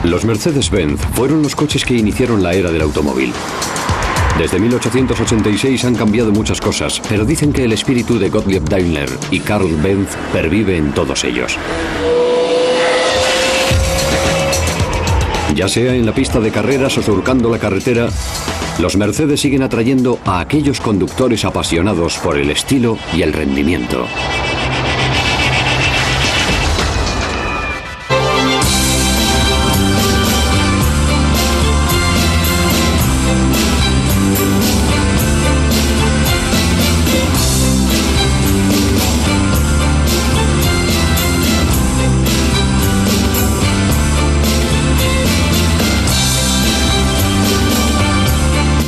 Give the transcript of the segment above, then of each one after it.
Los Mercedes-Benz fueron los coches que iniciaron la era del automóvil. Desde 1886 han cambiado muchas cosas, pero dicen que el espíritu de Gottlieb Daimler y Karl Benz pervive en todos ellos. Ya sea en la pista de carreras o surcando la carretera, los Mercedes siguen atrayendo a aquellos conductores apasionados por el estilo y el rendimiento.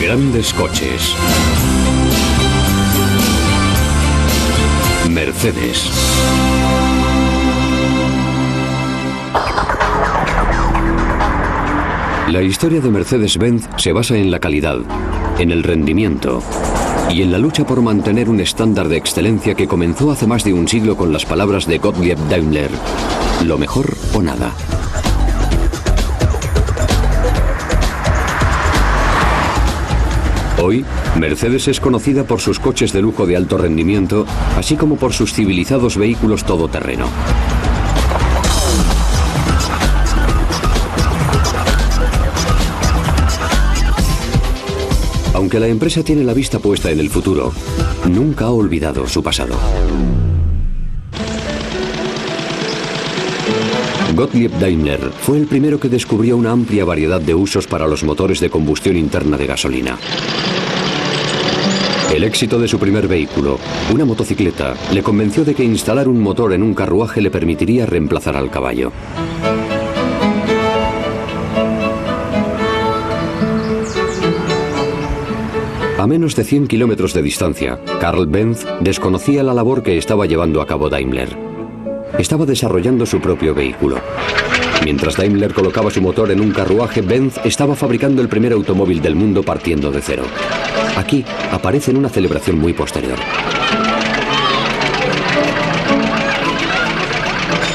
Grandes coches. Mercedes. La historia de Mercedes-Benz se basa en la calidad, en el rendimiento y en la lucha por mantener un estándar de excelencia que comenzó hace más de un siglo con las palabras de Gottlieb Daimler: lo mejor o nada. Hoy, Mercedes es conocida por sus coches de lujo de alto rendimiento, así como por sus civilizados vehículos todoterreno. Aunque la empresa tiene la vista puesta en el futuro, nunca ha olvidado su pasado. Gottlieb Daimler fue el primero que descubrió una amplia variedad de usos para los motores de combustión interna de gasolina. El éxito de su primer vehículo, una motocicleta, le convenció de que instalar un motor en un carruaje le permitiría reemplazar al caballo. A menos de 100 kilómetros de distancia, Karl Benz desconocía la labor que estaba llevando a cabo Daimler. Estaba desarrollando su propio vehículo. Mientras Daimler colocaba su motor en un carruaje, Benz estaba fabricando el primer automóvil del mundo partiendo de cero. Aquí aparece en una celebración muy posterior.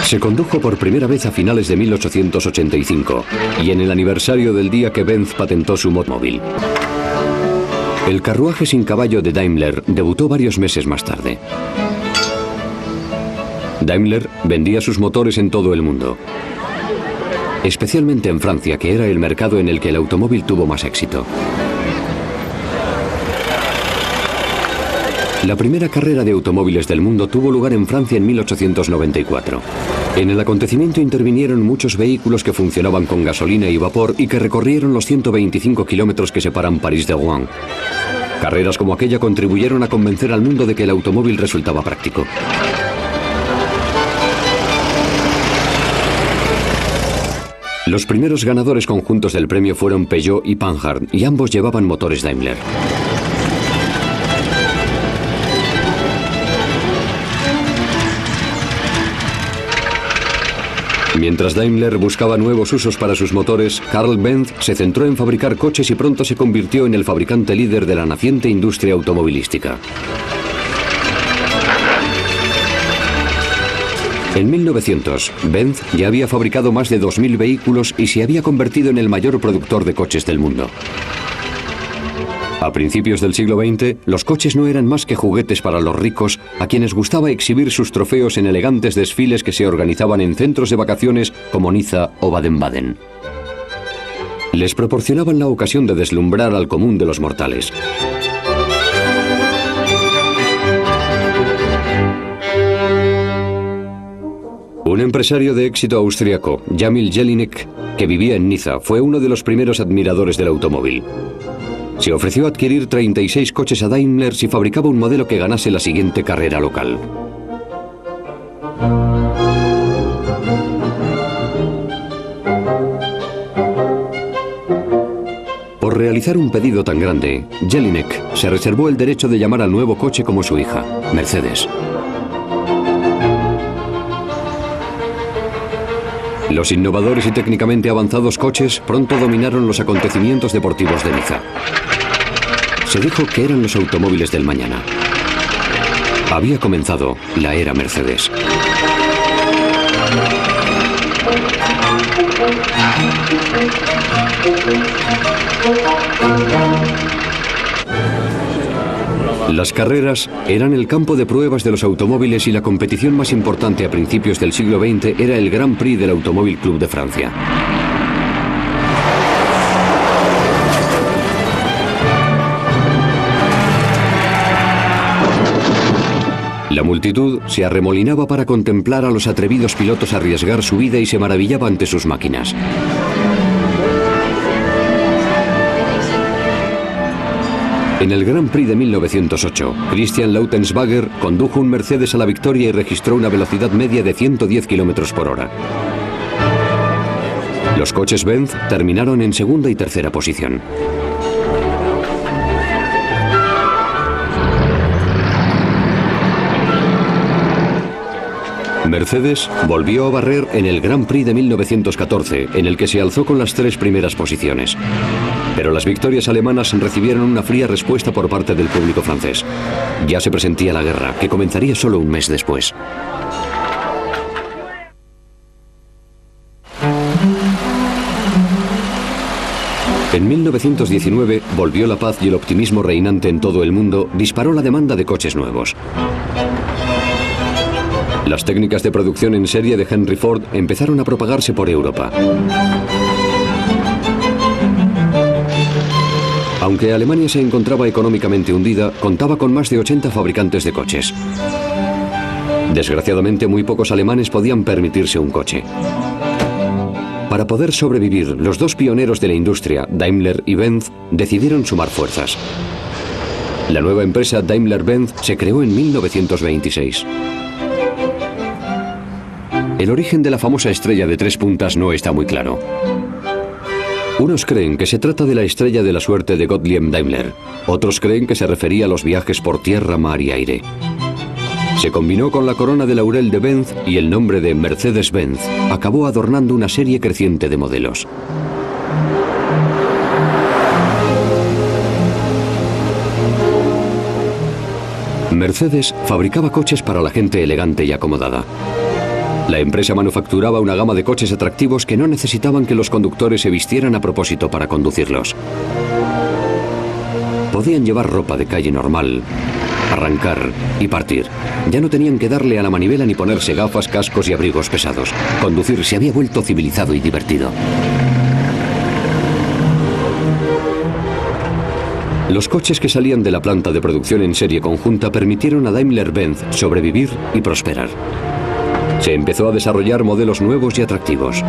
Se condujo por primera vez a finales de 1885 y en el aniversario del día que Benz patentó su motomóvil. El carruaje sin caballo de Daimler debutó varios meses más tarde. Daimler vendía sus motores en todo el mundo, especialmente en Francia, que era el mercado en el que el automóvil tuvo más éxito. La primera carrera de automóviles del mundo tuvo lugar en Francia en 1894. En el acontecimiento intervinieron muchos vehículos que funcionaban con gasolina y vapor y que recorrieron los 125 kilómetros que separan París de Rouen. Carreras como aquella contribuyeron a convencer al mundo de que el automóvil resultaba práctico. Los primeros ganadores conjuntos del premio fueron Peugeot y Panhard, y ambos llevaban motores Daimler. Mientras Daimler buscaba nuevos usos para sus motores, Karl Benz se centró en fabricar coches y pronto se convirtió en el fabricante líder de la naciente industria automovilística. En 1900, Benz ya había fabricado más de 2000 vehículos y se había convertido en el mayor productor de coches del mundo. A principios del siglo XX, los coches no eran más que juguetes para los ricos, a quienes gustaba exhibir sus trofeos en elegantes desfiles que se organizaban en centros de vacaciones como Niza o Baden-Baden. Les proporcionaban la ocasión de deslumbrar al común de los mortales. Un empresario de éxito austriaco, Jamil Jelinek, que vivía en Niza, fue uno de los primeros admiradores del automóvil. Se ofreció a adquirir 36 coches a Daimler si fabricaba un modelo que ganase la siguiente carrera local. Por realizar un pedido tan grande, Jelinek se reservó el derecho de llamar al nuevo coche como su hija, Mercedes. Los innovadores y técnicamente avanzados coches pronto dominaron los acontecimientos deportivos de Niza. Se dijo que eran los automóviles del mañana. Había comenzado la era Mercedes. Las carreras eran el campo de pruebas de los automóviles y la competición más importante a principios del siglo XX era el Grand Prix del Automóvil Club de Francia. La multitud se arremolinaba para contemplar a los atrevidos pilotos arriesgar su vida y se maravillaba ante sus máquinas. En el Grand Prix de 1908, Christian Lautenschwager condujo un Mercedes a la victoria y registró una velocidad media de 110 km por hora. Los coches Benz terminaron en segunda y tercera posición. Mercedes volvió a barrer en el Grand Prix de 1914, en el que se alzó con las 3 primeras posiciones. Pero las victorias alemanas recibieron una fría respuesta por parte del público francés. Ya se presentía la guerra, que comenzaría solo un mes después. En 1919 volvió la paz y el optimismo reinante en todo el mundo disparó la demanda de coches nuevos. Las técnicas de producción en serie de Henry Ford empezaron a propagarse por Europa. Aunque Alemania se encontraba económicamente hundida, contaba con más de 80 fabricantes de coches. Desgraciadamente, muy pocos alemanes podían permitirse un coche. Para poder sobrevivir, los 2 pioneros de la industria, Daimler y Benz, decidieron sumar fuerzas. La nueva empresa Daimler-Benz se creó en 1926. El origen de la famosa estrella de 3 puntas no está muy claro. Unos creen que se trata de la estrella de la suerte de Gottlieb Daimler. Otros creen que se refería a los viajes por tierra, mar y aire. Se combinó con la corona de laurel de Benz y el nombre de Mercedes-Benz acabó adornando una serie creciente de modelos. Mercedes fabricaba coches para la gente elegante y acomodada. La empresa manufacturaba una gama de coches atractivos que no necesitaban que los conductores se vistieran a propósito para conducirlos. Podían llevar ropa de calle normal, arrancar y partir. Ya no tenían que darle a la manivela ni ponerse gafas, cascos y abrigos pesados. Conducir se había vuelto civilizado y divertido. Los coches que salían de la planta de producción en serie conjunta permitieron a Daimler-Benz sobrevivir y prosperar. Se empezó a desarrollar modelos nuevos y atractivos.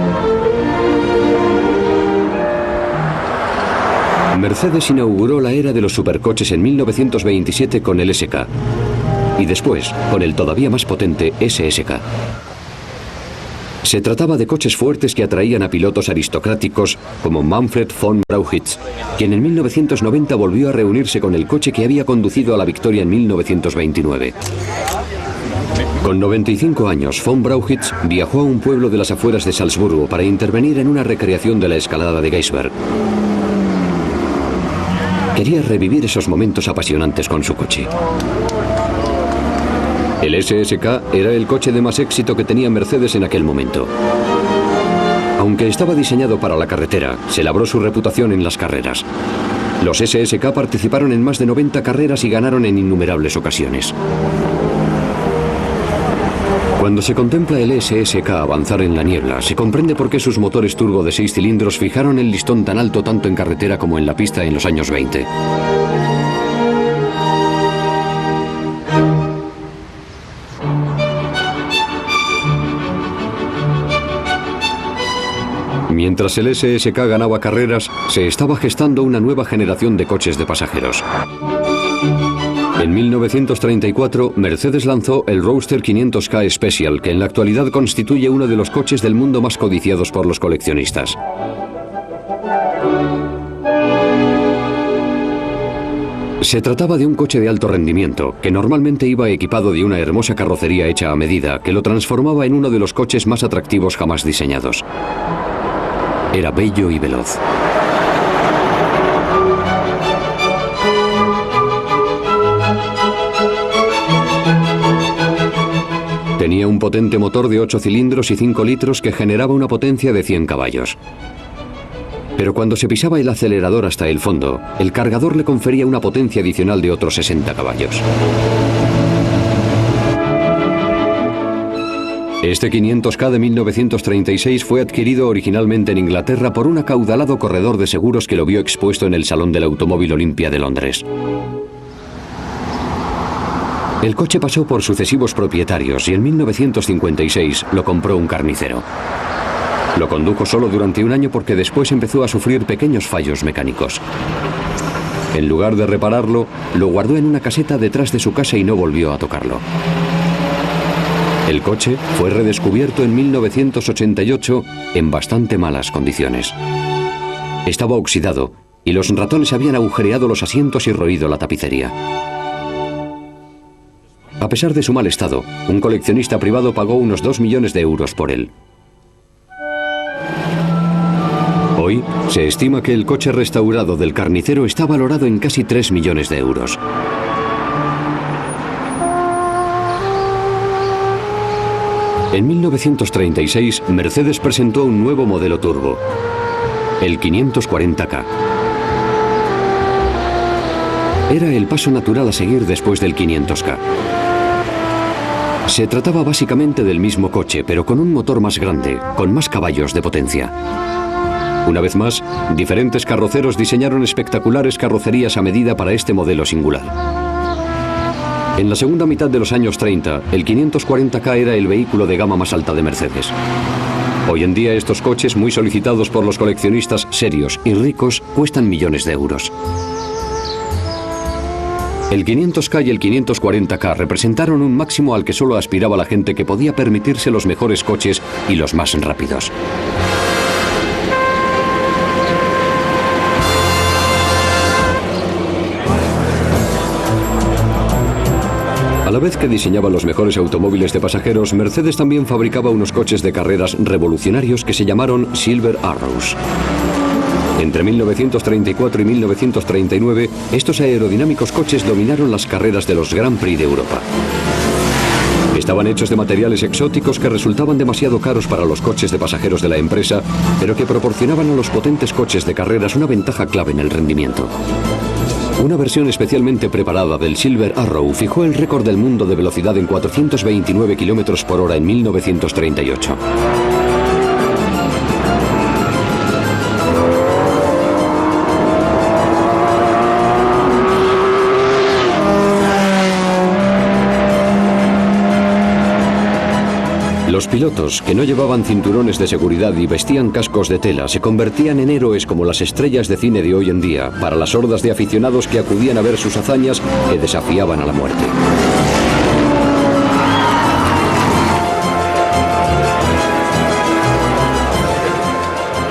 Mercedes inauguró la era de los supercoches en 1927 con el SK y después con el todavía más potente SSK. Se trataba de coches fuertes que atraían a pilotos aristocráticos como Manfred von Brauchitsch, quien en 1990 volvió a reunirse con el coche que había conducido a la victoria en 1929. Con 95 años, von Brauchitsch viajó a un pueblo de las afueras de Salzburgo para intervenir en una recreación de la escalada de Geisberg. Quería revivir esos momentos apasionantes con su coche. El SSK era el coche de más éxito que tenía Mercedes en aquel momento. Aunque estaba diseñado para la carretera, se labró su reputación en las carreras. Los SSK participaron en más de 90 carreras y ganaron en innumerables ocasiones. Cuando se contempla el SSK avanzar en la niebla, se comprende por qué sus motores turbo de 6 cilindros fijaron el listón tan alto tanto en carretera como en la pista en los años 20. Mientras el SSK ganaba carreras, se estaba gestando una nueva generación de coches de pasajeros. En 1934, Mercedes lanzó el Roadster 500K Special, que en la actualidad constituye uno de los coches del mundo más codiciados por los coleccionistas. Se trataba de un coche de alto rendimiento, que normalmente iba equipado de una hermosa carrocería hecha a medida, que lo transformaba en uno de los coches más atractivos jamás diseñados. Era bello y veloz. Tenía un potente motor de 8 cilindros y 5 litros que generaba una potencia de 100 caballos. Pero cuando se pisaba el acelerador hasta el fondo, el cargador le confería una potencia adicional de otros 60 caballos. Este 500K de 1936 fue adquirido originalmente en Inglaterra por un acaudalado corredor de seguros que lo vio expuesto en el Salón del Automóvil Olympia de Londres. El coche pasó por sucesivos propietarios y en 1956 lo compró un carnicero. Lo condujo solo durante un año porque después empezó a sufrir pequeños fallos mecánicos. En lugar de repararlo, lo guardó en una caseta detrás de su casa y no volvió a tocarlo. El coche fue redescubierto en 1988 en bastante malas condiciones. Estaba oxidado y los ratones habían agujereado los asientos y roído la tapicería. A pesar de su mal estado, un coleccionista privado pagó unos 2 millones de euros por él. Hoy se estima que el coche restaurado del carnicero está valorado en casi 3 millones de euros. En 1936, Mercedes presentó un nuevo modelo turbo, el 540K. Era el paso natural a seguir después del 500K. Se trataba básicamente del mismo coche, pero con un motor más grande, con más caballos de potencia. Una vez más, diferentes carroceros diseñaron espectaculares carrocerías a medida para este modelo singular. En la segunda mitad de los años 30, el 540K era el vehículo de gama más alta de Mercedes. Hoy en día estos coches, muy solicitados por los coleccionistas serios y ricos, cuestan millones de euros. El 500K y el 540K representaron un máximo al que solo aspiraba la gente que podía permitirse los mejores coches y los más rápidos. A la vez que diseñaba los mejores automóviles de pasajeros, Mercedes también fabricaba unos coches de carreras revolucionarios que se llamaron Silver Arrows. Entre 1934 y 1939, estos aerodinámicos coches dominaron las carreras de los Grand Prix de Europa. Estaban hechos de materiales exóticos que resultaban demasiado caros para los coches de pasajeros de la empresa, pero que proporcionaban a los potentes coches de carreras una ventaja clave en el rendimiento. Una versión especialmente preparada del Silver Arrow fijó el récord del mundo de velocidad en 429 km por hora en 1938. Los pilotos, que no llevaban cinturones de seguridad y vestían cascos de tela, se convertían en héroes como las estrellas de cine de hoy en día, para las hordas de aficionados que acudían a ver sus hazañas que desafiaban a la muerte.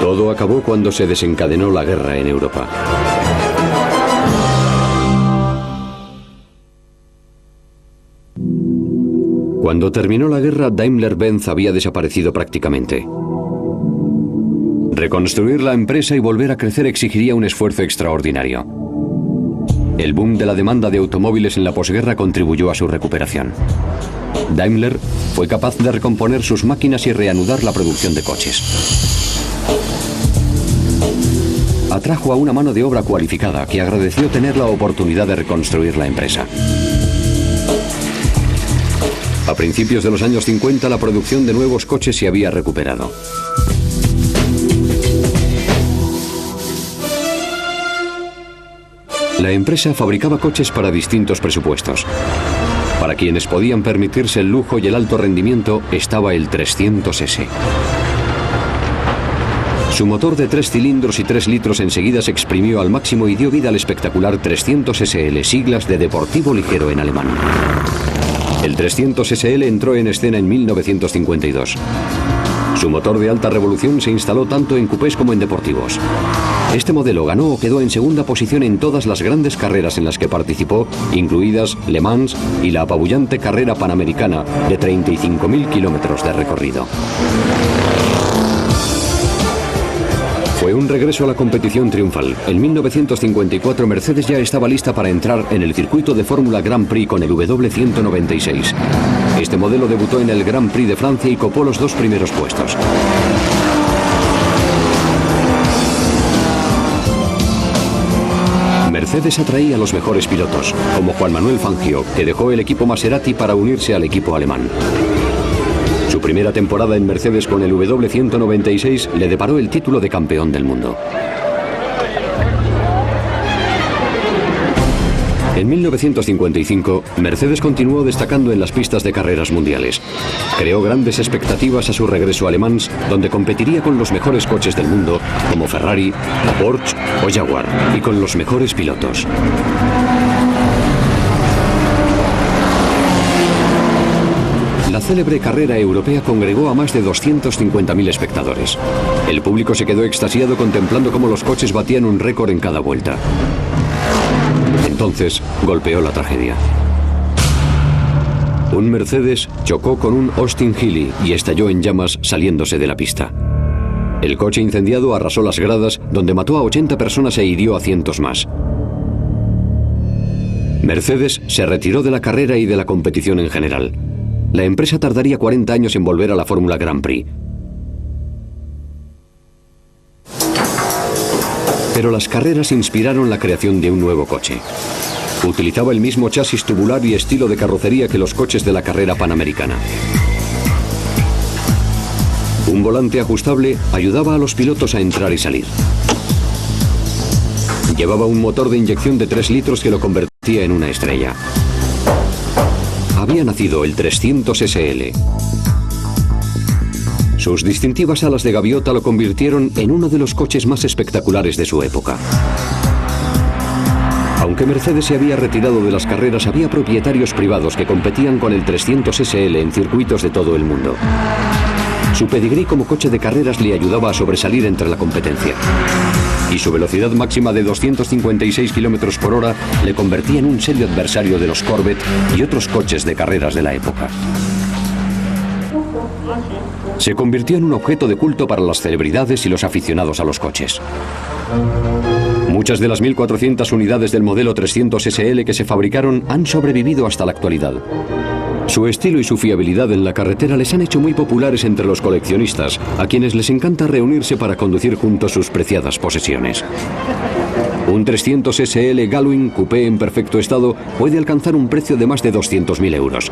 Todo acabó cuando se desencadenó la guerra en Europa. Cuando terminó la guerra, Daimler-Benz había desaparecido prácticamente. Reconstruir la empresa y volver a crecer exigiría un esfuerzo extraordinario. El boom de la demanda de automóviles en la posguerra contribuyó a su recuperación. Daimler fue capaz de recomponer sus máquinas y reanudar la producción de coches. Atrajo a una mano de obra cualificada que agradeció tener la oportunidad de reconstruir la empresa. A principios de los años 50, la producción de nuevos coches se había recuperado. La empresa fabricaba coches para distintos presupuestos. Para quienes podían permitirse el lujo y el alto rendimiento, estaba el 300S. Su motor de 3 cilindros y 3 litros enseguida se exprimió al máximo y dio vida al espectacular 300SL, siglas de Deportivo Ligero en alemán. El 300SL entró en escena en 1952. Su motor de alta revolución se instaló tanto en cupés como en deportivos. Este modelo ganó o quedó en segunda posición en todas las grandes carreras en las que participó, incluidas Le Mans y la apabullante carrera panamericana de 35.000 kilómetros de recorrido. Fue un regreso a la competición triunfal. En 1954 Mercedes ya estaba lista para entrar en el circuito de Fórmula Grand Prix con el W196. Este modelo debutó en el Grand Prix de Francia y copó los 2 primeros puestos. Mercedes atraía a los mejores pilotos, como Juan Manuel Fangio, que dejó el equipo Maserati para unirse al equipo alemán. Su primera temporada en Mercedes con el W196 le deparó el título de campeón del mundo. En 1955, Mercedes continuó destacando en las pistas de carreras mundiales. Creó grandes expectativas a su regreso a Le Mans, donde competiría con los mejores coches del mundo, como Ferrari, Porsche o Jaguar, y con los mejores pilotos. La célebre carrera europea congregó a más de 250.000 espectadores. El público se quedó extasiado contemplando cómo los coches batían un récord en cada vuelta. Entonces golpeó la tragedia. Un Mercedes chocó con un Austin Healey y estalló en llamas saliéndose de la pista. El coche incendiado arrasó las gradas, donde mató a 80 personas e hirió a cientos más. Mercedes se retiró de la carrera y de la competición en general. La empresa tardaría 40 años en volver a la Fórmula Grand Prix. Pero las carreras inspiraron la creación de un nuevo coche. Utilizaba el mismo chasis tubular y estilo de carrocería que los coches de la carrera panamericana. Un volante ajustable ayudaba a los pilotos a entrar y salir. Llevaba un motor de inyección de 3 litros que lo convertía en una estrella. Había nacido el 300 SL. Sus distintivas alas de gaviota lo convirtieron en uno de los coches más espectaculares de su época. Aunque Mercedes se había retirado de las carreras, había propietarios privados que competían con el 300 SL en circuitos de todo el mundo. Su pedigrí como coche de carreras le ayudaba a sobresalir entre la competencia. Y su velocidad máxima de 256 km por hora le convertía en un serio adversario de los Corvette y otros coches de carreras de la época. Se convirtió en un objeto de culto para las celebridades y los aficionados a los coches. Muchas de las 1.400 unidades del modelo 300 SL que se fabricaron han sobrevivido hasta la actualidad. Su estilo y su fiabilidad en la carretera les han hecho muy populares entre los coleccionistas, a quienes les encanta reunirse para conducir juntos sus preciadas posesiones. Un 300 SL Gullwing Coupé en perfecto estado puede alcanzar un precio de más de 200.000 euros.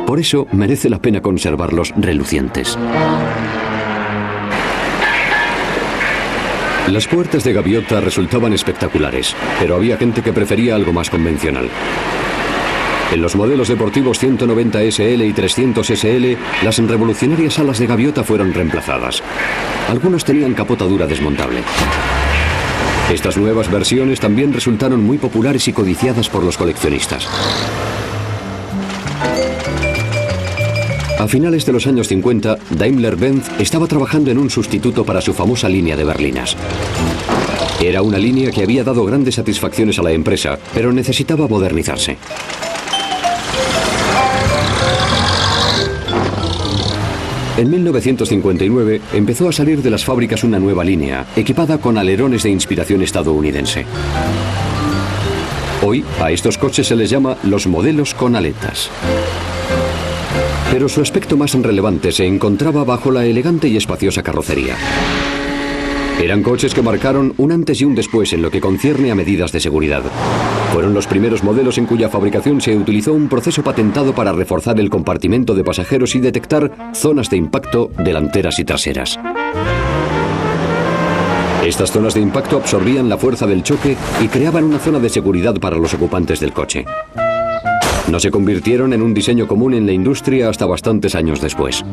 Por eso merece la pena conservarlos relucientes. Las puertas de gaviota resultaban espectaculares, pero había gente que prefería algo más convencional. En los modelos deportivos 190 SL y 300 SL, las revolucionarias alas de gaviota fueron reemplazadas. Algunos tenían capota dura desmontable. Estas nuevas versiones también resultaron muy populares y codiciadas por los coleccionistas. A finales de los años 50, Daimler-Benz estaba trabajando en un sustituto para su famosa línea de berlinas. Era una línea que había dado grandes satisfacciones a la empresa, pero necesitaba modernizarse. En 1959 empezó a salir de las fábricas una nueva línea, equipada con alerones de inspiración estadounidense. Hoy, a estos coches se les llama los modelos con aletas. Pero su aspecto más relevante se encontraba bajo la elegante y espaciosa carrocería. Eran coches que marcaron un antes y un después en lo que concierne a medidas de seguridad. Fueron los primeros modelos en cuya fabricación se utilizó un proceso patentado para reforzar el compartimento de pasajeros y detectar zonas de impacto delanteras y traseras. Estas zonas de impacto absorbían la fuerza del choque y creaban una zona de seguridad para los ocupantes del coche. No se convirtieron en un diseño común en la industria hasta bastantes años después.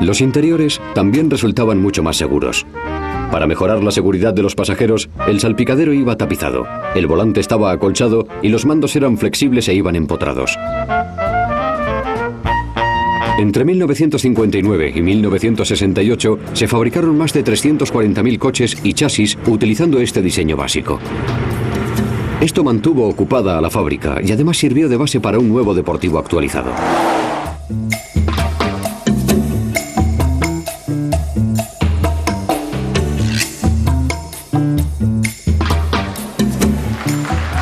Los interiores también resultaban mucho más seguros. Para mejorar la seguridad de los pasajeros, el salpicadero iba tapizado, el volante estaba acolchado y los mandos eran flexibles e iban empotrados. Entre 1959 y 1968 se fabricaron más de 340.000 coches y chasis utilizando este diseño básico. Esto mantuvo ocupada a la fábrica y además sirvió de base para un nuevo deportivo actualizado.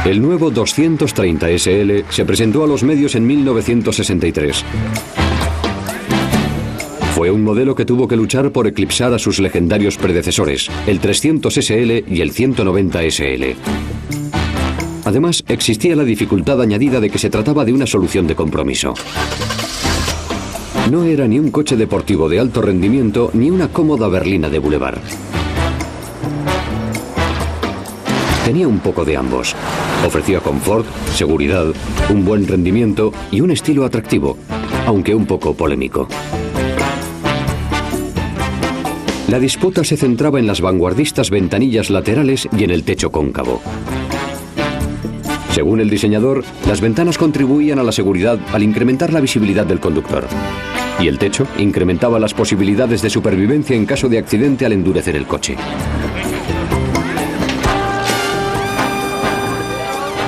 El nuevo 230 SL se presentó a los medios en 1963. Fue un modelo que tuvo que luchar por eclipsar a sus legendarios predecesores, el 300 SL y el 190 SL. Además, existía la dificultad añadida de que se trataba de una solución de compromiso. No era ni un coche deportivo de alto rendimiento ni una cómoda berlina de boulevard. Tenía un poco de ambos. Ofrecía confort, seguridad, un buen rendimiento y un estilo atractivo, aunque un poco polémico. La disputa se centraba en las vanguardistas ventanillas laterales y en el techo cóncavo. Según el diseñador, las ventanas contribuían a la seguridad al incrementar la visibilidad del conductor. Y el techo incrementaba las posibilidades de supervivencia en caso de accidente al endurecer el coche.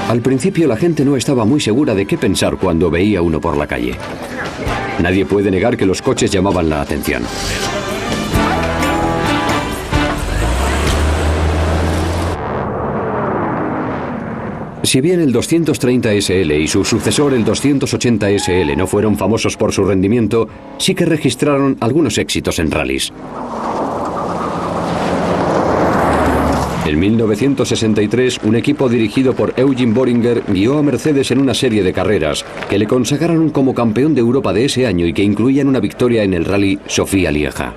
Al principio la gente no estaba muy segura de qué pensar cuando veía uno por la calle. Nadie puede negar que los coches llamaban la atención. Si bien el 230 SL y su sucesor el 280 SL no fueron famosos por su rendimiento, sí que registraron algunos éxitos en rallies. En 1963, un equipo dirigido por Eugen Böhringer guió a Mercedes en una serie de carreras que le consagraron como campeón de Europa de ese año y que incluían una victoria en el rally Sofía-Lieja.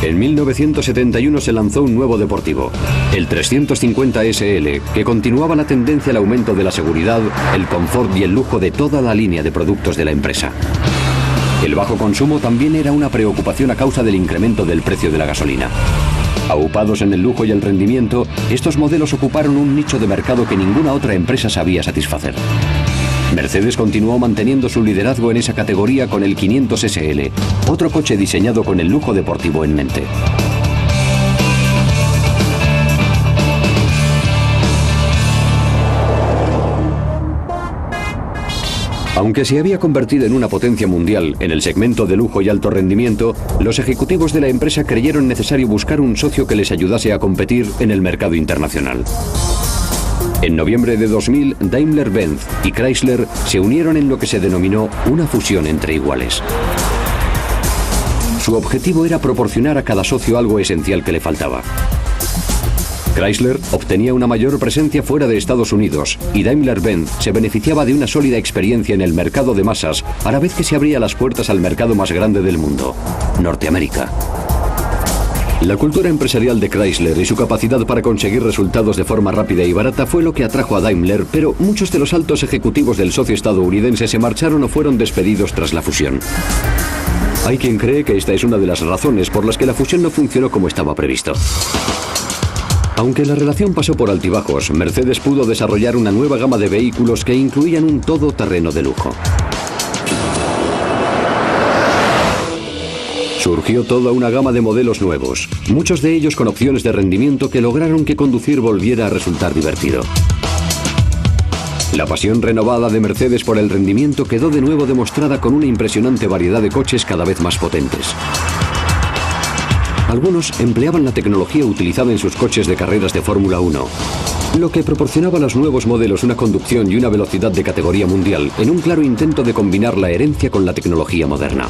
En 1971 se lanzó un nuevo deportivo, el 350 SL, que continuaba la tendencia al aumento de la seguridad, el confort y el lujo de toda la línea de productos de la empresa. El bajo consumo también era una preocupación a causa del incremento del precio de la gasolina. Aupados en el lujo y el rendimiento, estos modelos ocuparon un nicho de mercado que ninguna otra empresa sabía satisfacer. Mercedes continuó manteniendo su liderazgo en esa categoría con el 500 SL, otro coche diseñado con el lujo deportivo en mente. Aunque se había convertido en una potencia mundial en el segmento de lujo y alto rendimiento, los ejecutivos de la empresa creyeron necesario buscar un socio que les ayudase a competir en el mercado internacional. En noviembre de 2000, Daimler-Benz y Chrysler se unieron en lo que se denominó una fusión entre iguales. Su objetivo era proporcionar a cada socio algo esencial que le faltaba. Chrysler obtenía una mayor presencia fuera de Estados Unidos y Daimler-Benz se beneficiaba de una sólida experiencia en el mercado de masas, a la vez que se abría las puertas al mercado más grande del mundo, Norteamérica. La cultura empresarial de Chrysler y su capacidad para conseguir resultados de forma rápida y barata fue lo que atrajo a Daimler, pero muchos de los altos ejecutivos del socio estadounidense se marcharon o fueron despedidos tras la fusión. Hay quien cree que esta es una de las razones por las que la fusión no funcionó como estaba previsto. Aunque la relación pasó por altibajos, Mercedes pudo desarrollar una nueva gama de vehículos que incluían un todoterreno de lujo. Surgió toda una gama de modelos nuevos, muchos de ellos con opciones de rendimiento que lograron que conducir volviera a resultar divertido. La pasión renovada de Mercedes por el rendimiento quedó de nuevo demostrada con una impresionante variedad de coches cada vez más potentes. Algunos empleaban la tecnología utilizada en sus coches de carreras de Fórmula 1, lo que proporcionaba a los nuevos modelos una conducción y una velocidad de categoría mundial, en un claro intento de combinar la herencia con la tecnología moderna.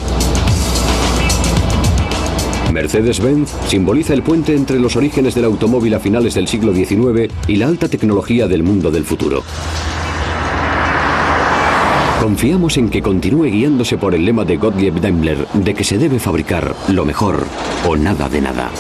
Mercedes-Benz simboliza el puente entre los orígenes del automóvil a finales del siglo XIX y la alta tecnología del mundo del futuro. Confiamos en que continúe guiándose por el lema de Gottlieb Daimler de que se debe fabricar lo mejor o nada de nada.